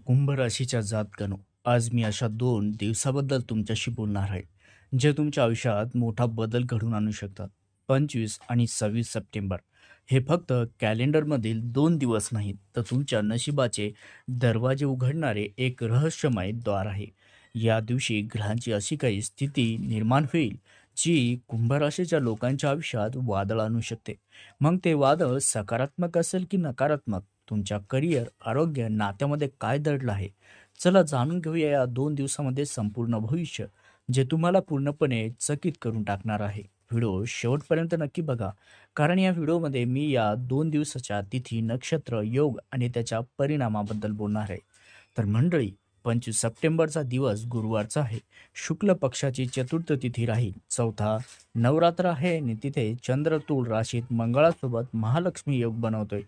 कुंभ राशीच्या जातकानो, आज मी अशा 2 दिवसाबद्दल तुमच्याशी बोलणार आहे, जे तुमच्या आयुष्यात मोठा बदल घडवून आणू शकतात. 25 आणि 26 सप्टेंबर हे फक्त कॅलेंडरमधील 2 दिवस नाहीत, तर तुमच्या नशिबाचे दरवाजे उघडणारे एक रहस्यमय द्वार आहे. या दिवशी ग्रहांची अशी काही स्थिती निर्माण होईल, जी कुंभ राशीच्या लोकांच्या आयुष्यात वादळ आणू शकते. मग ते वादळ सकारात्मक असेल की नकारात्मक, तुमच्या करिअर, आरोग्य, नात्यामध्ये काय दडलं आहे? चला जाणून घेऊया या 2 दिवसामध्ये संपूर्ण भविष्य, जे तुम्हाला पूर्णपणे चकित करून टाकणार आहे. व्हिडिओ शेवटपर्यंत नक्की बघा, कारण या व्हिडिओमध्ये मी या 2 दिवसाच्या तिथी, नक्षत्र, योग आणि त्याच्या परिणामाबद्दल बोलणार आहे. तर मंडळी, 25 सप्टेंबरचा दिवस गुरुवारचा आहे. शुक्ल पक्षाची चतुर्थ तिथी राहील. चौथा नवरात्र आहे आणि तिथे चंद्र तुळ राशीत मंगळासोबत महालक्ष्मी योग बनवतोय.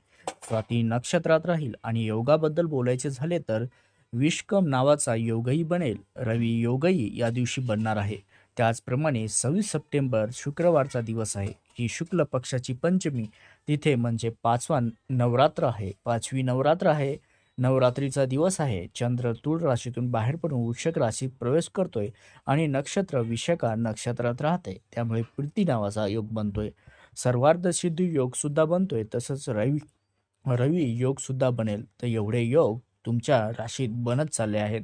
स्वाती नक्षत्रात राहील आणि योगाबद्दल बोलायचे झाले तर विश्वकर्म नावाचा योगही बनेल. रवी योगही या दिवशी बनणार आहे. त्याचप्रमाणे 26 सप्टेंबर शुक्रवारचा दिवस आहे. ही शुक्ल पक्षाची पंचमी तिथे म्हणजे नवरात्र आहे. पाचवी नवरात्र आहे. नवरात्रीचा दिवस आहे. चंद्र तुळ राशीतून बाहेर पडून वृश्चिक राशीत प्रवेश करतोय आणि नक्षत्र विशाखा नक्षत्रात राहते. त्यामुळे प्रीती नावाचा योग बनतोय. सर्वार्ध सिद्धी योग सुद्धा बनतोय. तसंच रवी रवी योग सुद्धा बनेल. तर एवढे योग तुमच्या राशीत बनत चालले आहेत.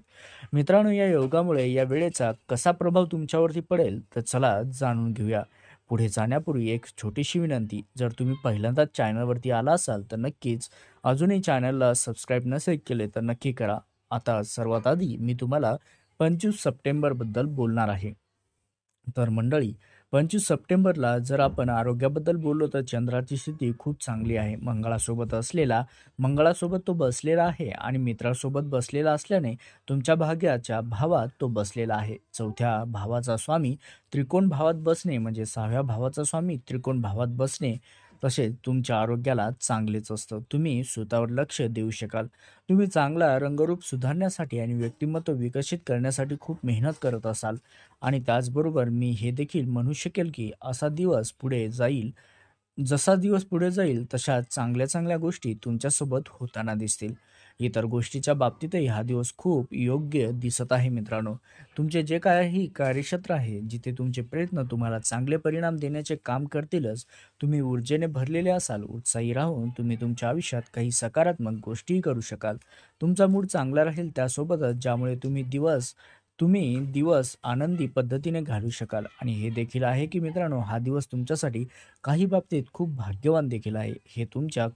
मित्रांनो, या योगामुळे या वेळेचा कसा प्रभाव तुमच्यावरती पडेल, तर चला जाणून घेऊया. पुढे जाण्यापूर्वी एक छोटीशी विनंती, जर तुम्ही पहिल्यांदाच चॅनलवरती आला असाल तर नक्कीच अजूनही चॅनलला सबस्क्राईब नसेल केले तर नक्की करा. आता सर्वात आधी मी तुम्हाला 25 सप्टेंबरबद्दल बोलणार आहे. तर मंडळी, 25 सप्टेंबरला जर आपण आरोग्याबद्दल बोललो तर चंद्राची स्थिती खूप चांगली आहे. मंगळासोबत तो बसलेला आहे आणि मित्रासोबत बसलेला असल्याने तुमच्या भाग्याच्या भावात तो बसलेला आहे. चौथ्या भावाचा स्वामी त्रिकोण भावात बसणे म्हणजे 6व्या भावाचा स्वामी त्रिकोण भावात बसणे, तसेच तुमच्या आरोग्याला चांगलेच असतं. तुम्ही स्वतःवर लक्ष देऊ शकाल. तुम्ही चांगला रंगरूप सुधारण्यासाठी आणि व्यक्तिमत्व विकसित करण्यासाठी खूप मेहनत करत असाल. आणि त्याचबरोबर मी हे देखील म्हणू शकेल की जसा दिवस पुढे जाईल तशा चांगल्या चांगल्या गोष्टी तुमच्यासोबत होताना दिसतील. इतर गोष्टीच्या बाबतीतही हा दिवस खूप योग्य दिसत आहे मित्रांनो. तुमचे जे काही कार्यक्षेत्र आहे, जिथे तुमचे प्रयत्न तुम्हाला चांगले परिणाम देण्याचे काम करतीलच. तुम्ही ऊर्जेने भरलेले असाल. उत्साही राहून तुम्ही तुमच्या आयुष्यात काही सकारात्मक गोष्टीही करू शकाल. तुमचा मूड चांगला राहील, त्यासोबतच ज्यामुळे तुम्ही दिवस आनंदी पद्धतीने घालवू शकाल. आणि हे देखील आहे की मित्रांनो, हा दिवस तुमच्यासाठी काही बाबतीत खूप भाग्यवान देखील आहे. हे तुमच्या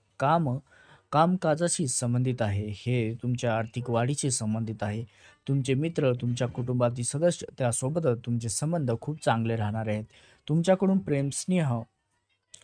कामकाजाशी संबंधित आहे. हे तुमच्या आर्थिक वाढीशी संबंधित आहे. तुमचे मित्र, तुमच्या कुटुंबातील सदस्य, त्यासोबतच तुमचे संबंध खूप चांगले राहणार आहेत. तुमच्याकडून प्रेम, स्नेह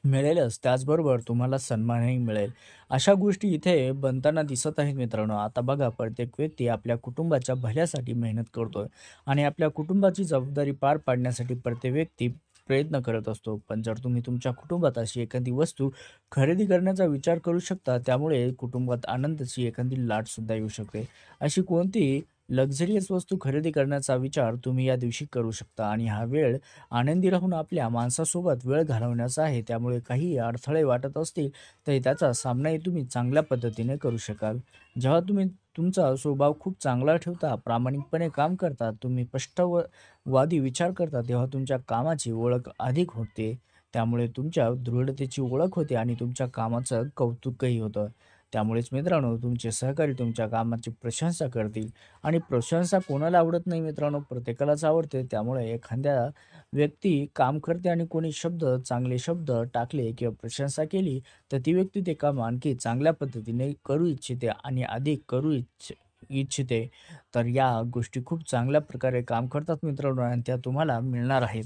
मिळेलच, त्याचबरोबर तुम्हाला सन्मानही मिळेल. अशा गोष्टी इथे बनताना दिसत आहेत मित्रांनो. आता बघा, प्रत्येक व्यक्ती आपल्या कुटुंबाच्या भल्यासाठी मेहनत करतोय आणि आपल्या कुटुंबाची जबाबदारी पार पाडण्यासाठी प्रत्येक व्यक्ती प्रयत्न करत असतो. पण जर तुम्ही तुमच्या कुटुंबात अशी एखादी वस्तू खरेदी करण्याचा विचार करू शकता, त्यामुळे कुटुंबात आनंदाची एखादी लाटसुद्धा येऊ शकते. अशी कोणती लक्झरियस वस्तू खरेदी करण्याचा विचार तुम्ही या दिवशी करू शकता. आणि हा वेळ आनंदी राहून आपल्या माणसासोबत वेळ घालवण्याचा आहे. त्यामुळे काही अडथळे वाटत असतील तरी त्याचा सामनाही तुम्ही चांगल्या पद्धतीने करू शकाल. जेव्हा तुम्ही तुमचा स्वभाव खूप चांगला ठेवता, प्रामाणिकपणे काम करता, तुम्ही स्पष्टवादी विचार करता, तेव्हा तुमच्या कामाची ओळख अधिक होते. त्यामुळे तुमच्या दृढतेची ओळख होते आणि तुमच्या कामाचं कौतुकही होतं. त्यामुळेच मित्रांनो, तुमचे सहकारी तुमच्या कामाची प्रशंसा करतील. आणि प्रशंसा कोणाला आवडत नाही मित्रांनो, प्रत्येकालाच आवडते. त्यामुळे एखाद्या व्यक्ती काम करते आणि कोणी चांगले शब्द टाकले किंवा प्रशंसा केली, तर ती व्यक्ती ते काम आणखी चांगल्या पद्धतीने करू इच्छिते आणि अधिक इच्छिते. तर या गोष्टी खूप चांगल्या प्रकारे काम करतात मित्रांनो आणि त्या तुम्हाला मिळणार आहेत.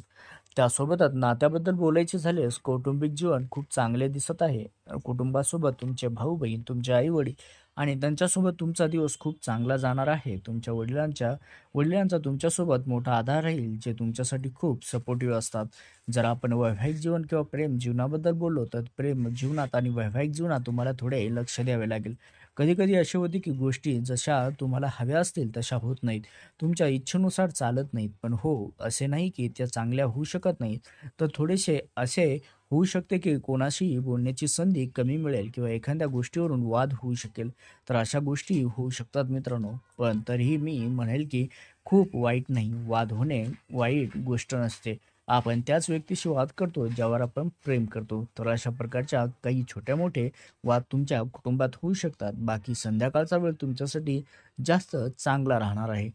त्यासोबतच नात्याबद्दल बोलायचे झाल्यास कौटुंबिक जीवन खूप चांगले दिसत आहे. कुटुंबासोबत तुमचे भाऊ-बहीण, तुमचे आई-वडील आणि त्यांच्यासोबत तुमचा दिवस खूप चांगला जाणार आहे. तुमच्या वडिलांचा तुमच्यासोबत मोठा आधार राहील, जे तुमच्यासाठी खूप सपोर्टिव्ह असतात. जर आपण वैवाहिक जीवन किंवा प्रेम जीवनाबद्दल बोललो, तर प्रेम जीवनात आणि वैवाहिक जीवनात तुम्हाला थोडे लक्ष द्यावे लागेल. कधी-कधी अशी होते की गोष्टी जशा तुम्हाला हव्या असतील तशा होत नाहीत. तुमच्या इच्छेनुसार चालत नाहीत. पण हो, असे नाही की त्या चांगल्या होऊ शकत नाहीत. तर थोडेसे असे होऊ शकते की कोणाशी बोलण्याची संधी कमी मिळेल किंवा एखाद्या गोष्टीवरून वाद होऊ शकेल. तर अशा गोष्टी होऊ शकतात मित्रांनो. पण तरीही मी म्हणेल की खूप वाईट नाही. वाद होणे वाईट गोष्ट नसते. आपण त्याच व्यक्तीशी वाद करतो ज्यावर आपण प्रेम करतो. तर अशा प्रकारच्या काही छोटे-मोठे वाद तुमच्या कुटुंबात होऊ शकतात. बाकी संध्याकाळचा वेळ तुमच्यासाठी जास्त चांगला राहणार आहे.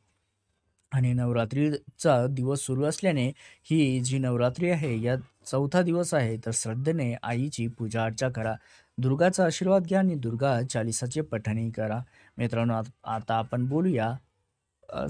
आणि नवरात्रीचा दिवस सुरू असल्याने ही जी नवरात्री आहे या 4था दिवस आहे. तर श्रद्धेने आईची पूजा अर्चा करा. दुर्गाचा आशीर्वाद घ्या आणि दुर्गा चालीसाचे पठणही करा. मित्रांनो, आता आपण बोलूया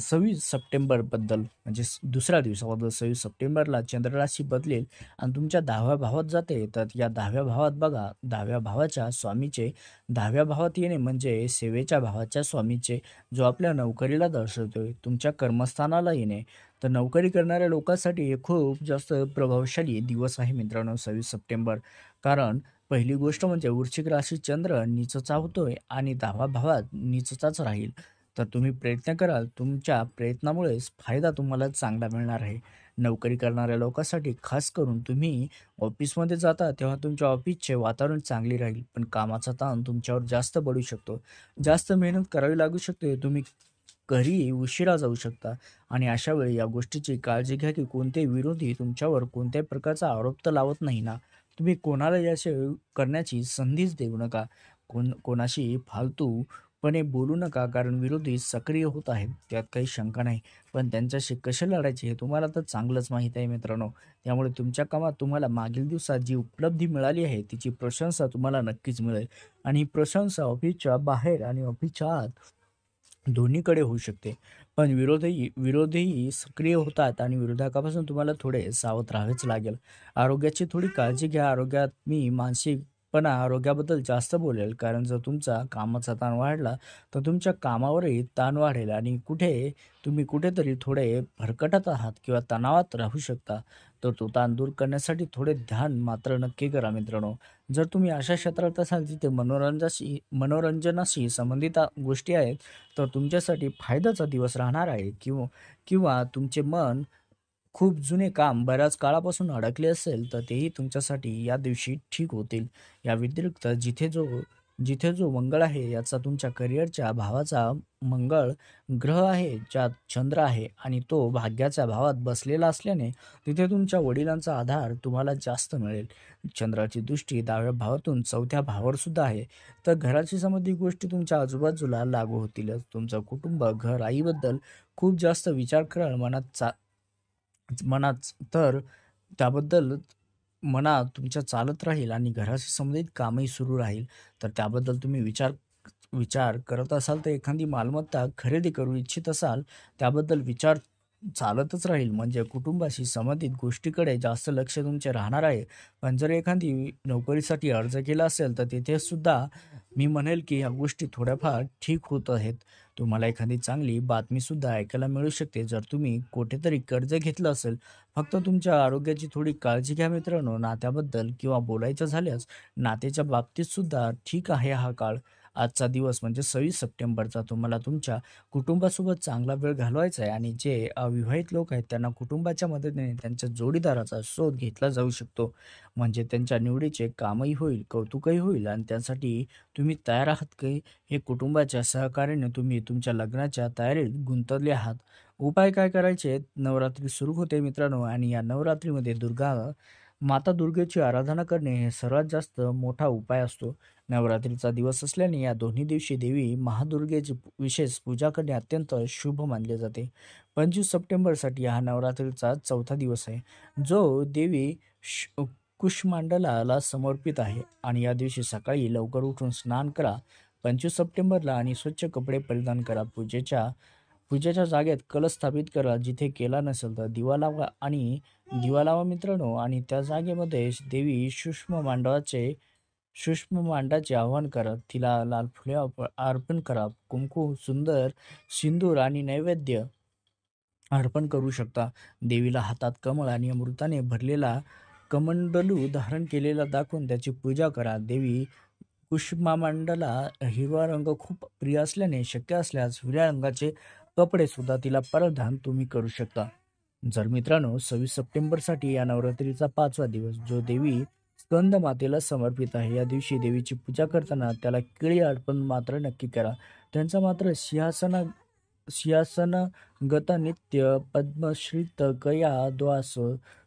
26 सप्टेंबरबद्दल म्हणजे दुसऱ्या दिवसाबद्दल. 26 सप्टेंबरला चंद्र राशी बदलेल आणि तुमच्या 10व्या भावात जाते. तर या 10व्या भावात बघा, 10व्या भावाच्या स्वामीचे 10व्या भावात येणे म्हणजे सेवेच्या भावाच्या स्वामीचे, जो आपल्या नोकरीला दर्शवतोय, तुमच्या कर्मस्थानाला येणे. तर नोकरी करणाऱ्या लोकांसाठी हे खूप जास्त प्रभावशाली दिवस आहे मित्रांनो, 26 सप्टेंबर. कारण पहिली गोष्ट म्हणजे वृश्चिक राशी चंद्र नीचचा होतोय आणि 10व्या भावात नीचचाच राहील. तर तुम्ही प्रयत्न कराल, तुमच्या प्रयत्नामुळेच फायदा तुम्हाला चांगला मिळणार आहे. नोकरी करणाऱ्या लोकांसाठी खास करून तुम्ही ऑफिसमध्ये जाता तेव्हा तुमच्या ऑफिसचे वातावरण चांगले राहील, पण कामाचा ताण तुमच्यावर जास्त पडू शकतो. जास्त मेहनत करावी लागू शकते. तुम्ही घरी उशिरा जाऊ शकता आणि अशा वेळी या गोष्टीची काळजी घ्या, की कोणतेही विरोधी तुमच्यावर कोणत्याही प्रकारचा आरोप तर लावत नाही ना. तुम्ही कोणाला याचे करण्याची संधीच देऊ नका. कोणाशी फालतूपणे बोलू नका, कारण विरोधी सक्रिय होत आहेत, त्यात काही शंका नाही. पण त्यांच्याशी कसे लढायचे हे तुम्हाला तर चांगलंच माहीत आहे मित्रांनो. त्यामुळे तुमच्या कामात तुम्हाला मागील दिवसात जी उपलब्धी मिळाली आहे, तिची प्रशंसा तुम्हाला नक्कीच मिळेल आणि ही प्रशंसा ऑफिसच्या बाहेर आणि ऑफिसच्या आत दोन्हीकडे होऊ शकते. पण विरोधीही सक्रिय होतात आणि विरोधकापासून तुम्हाला थोडे सावध राहावेच लागेल. आरोग्याची थोडी काळजी घ्या. आरोग्यात मी मानसिकपणा आरोग्याबद्दल जास्त बोलेल, कारण जर तुमचा कामाचा ताण वाढला, तर तुमच्या कामावरही ताण वाढेल आणि तुम्ही कुठेतरी थोडे भरकटत आहात किंवा तणावात राहू शकता. तर तो ताण दूर करण्यासाठी थोडे ध्यान मात्र नक्की करा मित्रांनो. जर तुम्ही अशा क्षेत्रात असाल जिथे मनोरंजनाशी संबंधित गोष्टी आहेत, तर तुमच्यासाठी फायद्याचा दिवस राहणार आहे. किंवा किंवा तुमचे मन खूप जुने काम बऱ्याच काळापासून अडकले असेल, तर तेही तुमच्यासाठी या दिवशी ठीक होतील. या व्यतिरिक्त जिथे जो मंगळ आहे, याचा तुमच्या करिअरच्या भावाचा मंगळ ग्रह आहे, ज्यात चंद्र आहे आणि तो भाग्याच्या भावात बसलेला असल्याने तिथे तुमच्या वडिलांचा आधार तुम्हाला जास्त मिळेल. चंद्राची दृष्टी 10व्या भावातून 4थ्या भावावर सुद्धा आहे. तर घराशी संबंधित गोष्टी तुमच्या आजूबाजूला लागू होतीलच. तुमचं कुटुंब, घर, आईबद्दल खूप जास्त विचार कराल मनात तर त्याबद्दल मनात तुमच्या चालत राहील आणि घराशी संबंधित कामही सुरू राहील. तर त्याबद्दल तुम्ही विचार विचार करत असाल, तर एखादी मालमत्ता खरेदी करू इच्छित असाल, त्याबद्दल विचार चालतच राहील. म्हणजे कुटुंबाशी संबंधित गोष्टीकडे जास्त लक्ष तुमचे राहणार आहे. पण जर एखादी नोकरीसाठी अर्ज केला असेल, तर तिथे सुद्धा मी म्हणेल, की ह्या गोष्टी थोड्याफार ठीक होत आहेत. तुम्हाला एखादी चांगली बातमीसुद्धा ऐकायला मिळू शकते, जर तुम्ही कुठेतरी कर्ज घेतलं असेल. फक्त तुमच्या आरोग्याची थोडी काळजी घ्या मित्रांनो. नात्याबद्दल किंवा बोलायचं झाल्यास नातेच्या बाबतीत सुद्धा ठीक आहे हा काळ. आजचा दिवस म्हणजे 26 सप्टेंबरचा तुम्हाला तुमच्या कुटुंबासोबत चांगला वेळ घालवायचा आहे आणि जे अविवाहित लोक आहेत त्यांना कुटुंबाच्या मदतीने त्यांच्या जोडीदाराचा शोध घेतला जाऊ शकतो. म्हणजे त्यांच्या निवडीचे कामही होईल, कौतुकही होईल आणि त्यासाठी तुम्ही तयार आहात की हे कुटुंबाच्या सहकार्याने तुम्ही तुमच्या लग्नाच्या तयारीत गुंतले आहात. उपाय काय करायचे? नवरात्री सुरू होते मित्रांनो आणि या नवरात्रीमध्ये माता दुर्गेची आराधना करणे हे सर्वात जास्त मोठा उपाय असतो. नवरात्रीचा दिवस असल्याने या दोन्ही दिवशी देवी महादुर्गेची विशेष पूजा करणे अत्यंत शुभ मानले जाते. 25 सप्टेंबरसाठी हा नवरात्रीचा 4था दिवस आहे, जो देवी कुष्मांडलाला समर्पित आहे आणि या दिवशी सकाळी लवकर उठून स्नान करा. 25 सप्टेंबरला आणि स्वच्छ कपडे परिधान करा. पूजेच्या जागेत कलश स्थापित करा. जिथे केला नसेल तर दिवा लावा मित्रांनो आणि त्या जागेमध्ये देवी सूक्ष्म मांडाचे आवाहन करा. तिला लाल फुले अर्पण करा. कुंकू, सुंदर सिंदूर आणि नैवेद्य अर्पण करू शकता. देवीला हातात कमळ आणि अमृताने भरलेला कमंडलू धारण केलेला दाखवून त्याची पूजा करा. देवी कुष्मांडाला हिरवा रंग खूप प्रिय असल्याने शक्य असल्यास हिरव्या रंगाचे कपडे सुद्धा तिला परिधान तुम्ही करू शकता. जर मित्रांनो 26 सप्टेंबरसाठी या नवरात्रीचा 5वा दिवस जो देवी स्कंद मातेला समर्पित आहे. या दिवशी देवीची पूजा करताना त्याला केळी अर्पण मात्र नक्की करा. त्यांचा मात्र सिंहासनगत नित्य पद्मश्रित कया द्वास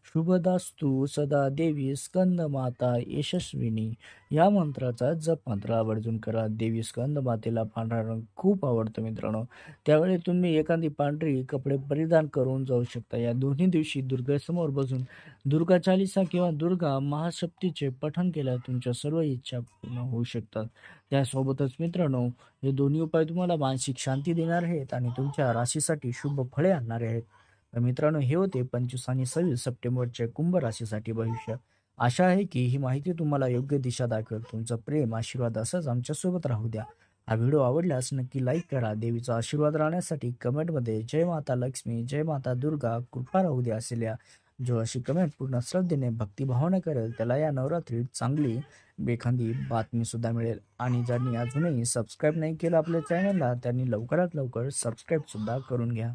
शुभदास्तु सदा देवी स्कंद माता यशस्विनी या मंत्राचा जप मात्र आवर्जून करा. देवी स्कंद मातेला पांढरा रंग खूप आवडतो मित्रांनो. त्यावेळी तुम्ही एखादी पांढरी कपडे परिधान करून जाऊ शकता. या दोन्ही दिवशी दुर्गेसमोर बसून दुर्गा चालीसा किंवा दुर्गा महासप्तीचे पठण केल्यास तुमच्या सर्व इच्छा पूर्ण होऊ शकतात. त्यासोबतच मित्रांनो, हे दोन्ही उपाय तुम्हाला मानसिक शांती देणार आहेत आणि तुमच्या राशीसाठी शुभ फळे आणणारे आहेत. तर मित्रांनो, हे होते 25 आणि 26 सप्टेंबरचे कुंभ राशीसाठी भविष्य. आशा आहे की ही माहिती तुम्हाला योग्य दिशा दाखवेल. तुमचं प्रेम, आशीर्वाद असंच आमच्यासोबत राहू द्या. हा व्हिडिओ आवडल्यास नक्की लाईक करा. देवीचा आशीर्वाद राहण्यासाठी कमेंटमध्ये जय माता लक्ष्मी, जय माता दुर्गा, कृपा राहू द्या असे लिहा. जो अशी कमेंट पूर्ण श्रद्धेने भक्तिभावाने करेल त्याला या नवरात्रीत चांगली एखादी बातमीसुद्धा मिळेल. आणि ज्यांनी अजूनही सबस्क्राईब नाही केलं आपल्या चॅनलला त्यांनी लवकरात लवकर सबस्क्राईबसुद्धा करून घ्या.